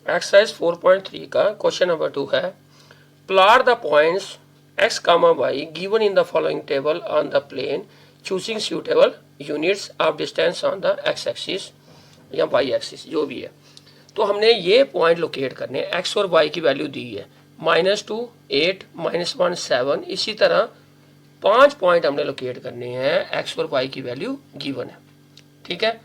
Exercise 4.3 का question number 2 है, plot the points x, y given in the following table on the plane choosing suitable units of distance on the x axis या y axis जो भी है। तो हमने ये पॉइंट लोकेट करने हैं, x और y की वैल्यू दी है -2, 8, -1, 7। इसी तरह 5 पॉइंट हमने लोकेट करने हैं, x और y की वैल्यू गिवन है। ठीक है,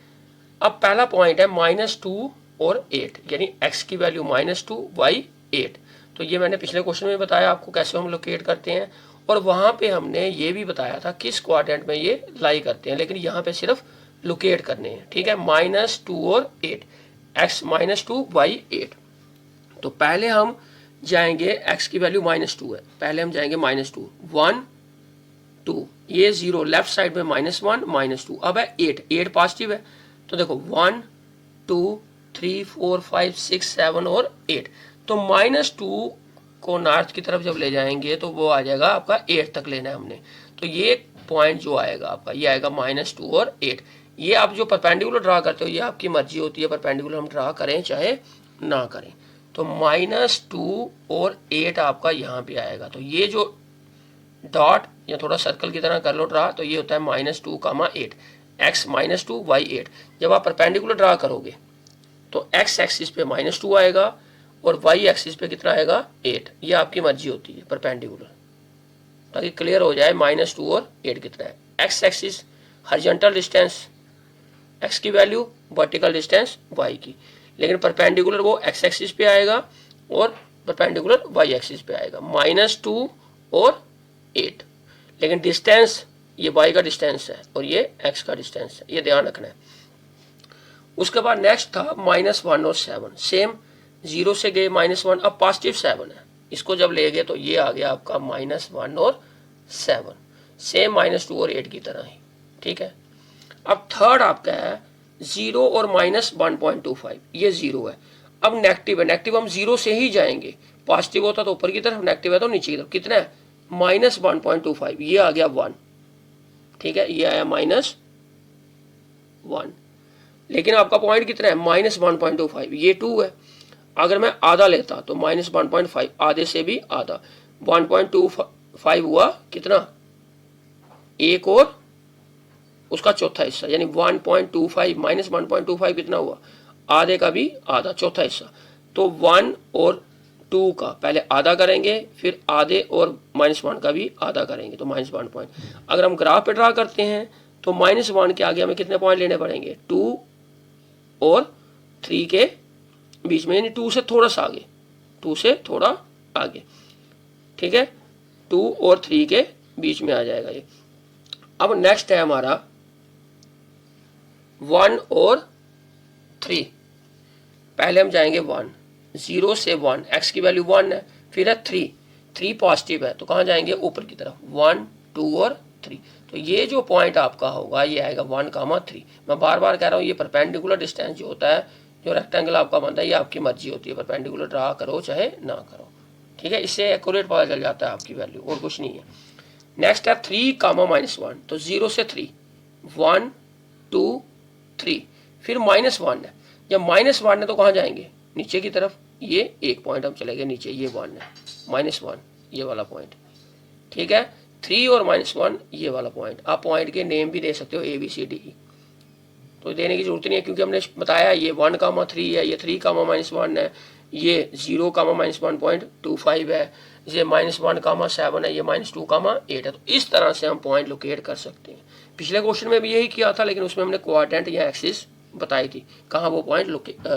अब पहला पॉइंट है -2 और 8, यानी x की वैल्यू -2, y 8। तो ये मैंने पिछले क्वेश्चन में बताया आपको कैसे हम लोकेट करते हैं, और वहां पे हमने ये भी बताया था किस क्वाड्रेंट में ये लाई करते हैं, लेकिन यहाँ पे सिर्फ लोकेट करने हैं। ठीक है, -2 और 8, x -2 y 8। तो पहले हम जाएंगे, x की वैल्यू -2 है, पहले हम जाएंगे -2, 1 2, ये 0, लेफ्ट साइड में -1 -2, अब है 8 पॉजिटिव है। तो देखो 1 2 3 4 5 6 7 और 8। तो -2 को नॉर्थ की तरफ जब ले जाएंगे तो वो आ जाएगा आपका 8 तक लेना है हमने। तो ये पॉइंट जो आएगा आपका, ये आएगा -2 और 8। ये आप जो परपेंडिकुलर ड्रा करते हो ये आपकी मर्जी होती है, परपेंडिकुलर हम ड्रा करें चाहे ना करें। तो -2 और 8 आपका यहाँ पे आएगा। तो ये जो डॉट या थोड़ा सर्कल की तरह कर लो ड्रा, तो ये होता है -2, 8, x -2 y 8। जब आप परपेंडिकुलर ड्रा करोगे तो x एक्सिस पे -2 आएगा और y एक्सिस पे कितना आएगा 8। ये आपकी मर्जी होती है परपेंडिकुलर, ताकि क्लियर हो जाए -2 और 8 कितना है। x axis horizontal distance x की वैल्यू, वर्टिकल डिस्टेंस y की, लेकिन परपेंडिकुलर वो x एक्सिस पे आएगा और परपेंडिकुलर y एक्सिस पे आएगा, -2 और 8। लेकिन डिस्टेंस ये y का डिस्टेंस है और ये x का डिस्टेंस है, ये ध्यान रखना है। उसके बाद नेक्स्ट था -1 और 7, सेम 0 से गए -1, अब पॉजिटिव 7 है, इसको जब ले गए तो ये आ गया आपका -1 और 7, सेम -2 और 8 की तरह ही। ठीक है, अब थर्ड आपका है 0 और -1.25, ये 0 है। अब नेगेटिव है, नेगेटिव हम 0 से ही जाएंगे, पॉजिटिव होता तो ऊपर की तरफ, नेगेटिव है तो नीचे की तरफ। कितना है -1.25, ये आ गया 1। ठीक है, ये आया -1, लेकिन आपका पॉइंट कितना है -1.25, ये 2 है। अगर मैं आधा लेता तो -1.5, आधे से भी आधा, 1.25 हुआ कितना, 1 और उसका चौथा हिस्सा, यानी 1.25 -1.25 कितना हुआ, आधे का भी आधा, चौथा हिस्सा। तो 1 और 2 का पहले आधा करेंगे, फिर आधे और -1 का भी आधा करेंगे, तो -1 पॉइंट। अगर हम ग्राफ पे ड्रा करते हैं तो -1 के आगे हमें कितने पॉइंट लेने पड़ेंगे, 2 और 3 के बीच में, यानी 2 से थोड़ा सा आगे, 2 से थोड़ा आगे। ठीक है, 2 और 3 के बीच में आ जाएगा ये। अब नेक्स्ट है हमारा 1 और 3, पहले हम जाएंगे 1, 0 से 1, x की वैल्यू 1 है, फिर है 3 पॉजिटिव है, तो कहाँ जाएंगे, ऊपर की तरफ, 1 2 और 3। तो ये जो पॉइंट आपका होगा ये आएगा 1, 3। मैं बार बार कह रहा हूँ, ये परपेंडिकुलर डिस्टेंस जो होता है, जो रेक्टेंगल आपका बनता है, ये आपकी मर्जी होती है, परपेंडिकुलर ड्रा करो चाहे ना करो। ठीक है, इससे एक्यूरेट पता चल जाता है आपकी वैल्यू, और कुछ नहीं है। नेक्स्ट है 3, -1, तो 0 से 3, 1 2 3, फिर -1 है। जब -1 है तो कहाँ जाएंगे, नीचे की तरफ, ये एक पॉइंट हम चले गए नीचे, ये 1 है, -1 ये वाला पॉइंट। ठीक है, 3 और -1 ये वाला पॉइंट। आप पॉइंट के नेम भी दे सकते हो ABCD, तो देने की जरूरत नहीं है, क्योंकि हमने बताया ये 1, 3 है, ये 3, -1 है, ये 0, -1.25 है, ये -1, 7 है, ये -2, 8 है। तो इस तरह से हम पॉइंट लोकेट कर सकते हैं। पिछले क्वेश्चन में भी यही किया था, लेकिन उसमें हमने क्वाड्रेंट या एक्सिस बताई थी कहाँ वो पॉइंट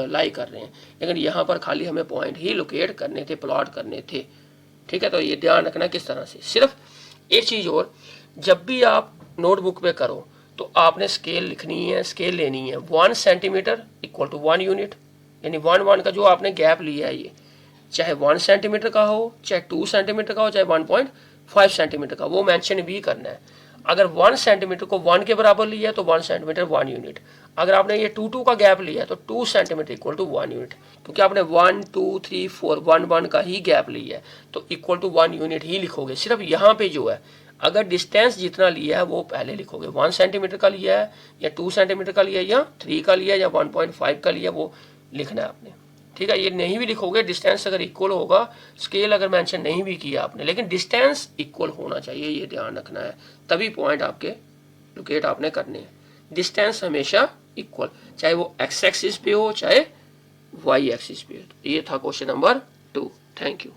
लाई कर रहे हैं, लेकिन यहाँ पर खाली हमें पॉइंट ही लोकेट करने थे, प्लॉट करने थे। ठीक है, तो ये ध्यान रखना किस तरह से। सिर्फ एक चीज़ और, जब भी आप नोटबुक पे करो तो आपने स्केल लिखनी है, स्केल लेनी है, 1 सेंटीमीटर इक्वल टू 1 यूनिट, यानी 1 का जो आपने गैप लिया है, ये चाहे 1 सेंटीमीटर का हो, चाहे 2 सेंटीमीटर का हो, चाहे 5 सेंटीमीटर का, वो मेंशन भी करना है। अगर 1 सेंटीमीटर को 1 के बराबर लिया है तो 1 सेंटीमीटर 1 यूनिट। अगर आपने ये 2 का गैप लिया है तो 2 सेंटीमीटर इक्वल टू 1 यूनिट, क्योंकि आपने 1 2 3 4 1 1 का ही गैप लिया है तो इक्वल टू 1 यूनिट ही लिखोगे। सिर्फ यहाँ पे जो है अगर डिस्टेंस जितना लिया है वो पहले लिखोगे, 1 सेंटीमीटर का लिया है या 2 सेंटीमीटर का लिया है या 3 का लिया है या 1.5 का लिया, वो लिखना है आपने। ठीक है, ये नहीं भी लिखोगे, डिस्टेंस अगर इक्वल होगा, स्केल अगर मेंशन नहीं भी किया आपने, लेकिन डिस्टेंस इक्वल होना चाहिए, ये ध्यान रखना है, तभी पॉइंट आपके लोकेट आपने करने हैं। डिस्टेंस हमेशा इक्वल, चाहे वो एक्स एक्सिस पे हो चाहे वाई एक्सिस पे हो। ये था क्वेश्चन नंबर 2। Thank you.